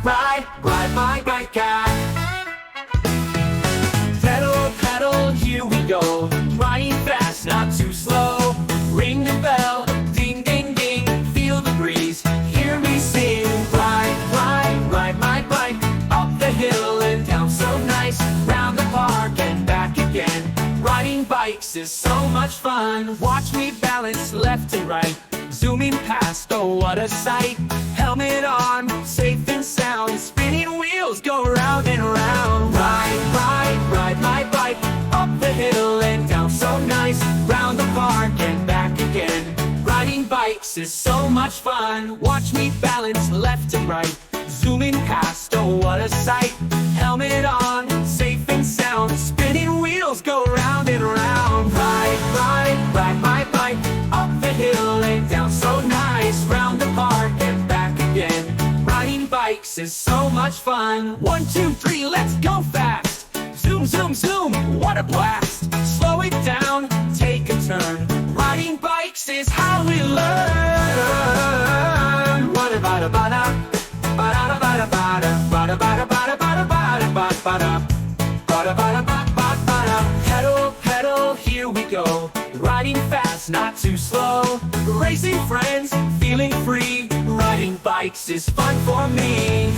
ride my bike cat. Pedal, pedal, here we go, riding fast, not too slow. Ring the bell, ding, ding, ding, feel the breeze, hear me sing. Ride my bike, up the hill and down so nice, round the park and back again. Riding bikes is so much fun, watch me balance left and right, zooming past, oh what a sight. Helmet on, safe and sound, spinning wheels go round and round. Ride my bike, up the hill and down so nice, round the park and back again. Riding bikes is so much fun, watch me balance left and right, zooming past, oh what a sight. Helmet on, safe and sound, spinning wheels go round and round. Ride my bike, up the hill and down so nice, round the park and back again. Riding bikes is so much fun. 1, 2, 3, let's go fast. Zoom, zoom, zoom, what a blast. Slow it down, take a turn. Riding bikes is how we learn. What about a bada, bada bada bada, bada bada bada bada bada bada bada bada bada bada. Pedal, pedal, here we go, riding fast, not too slow. Racing friends, feeling free, riding bikes is fun for me.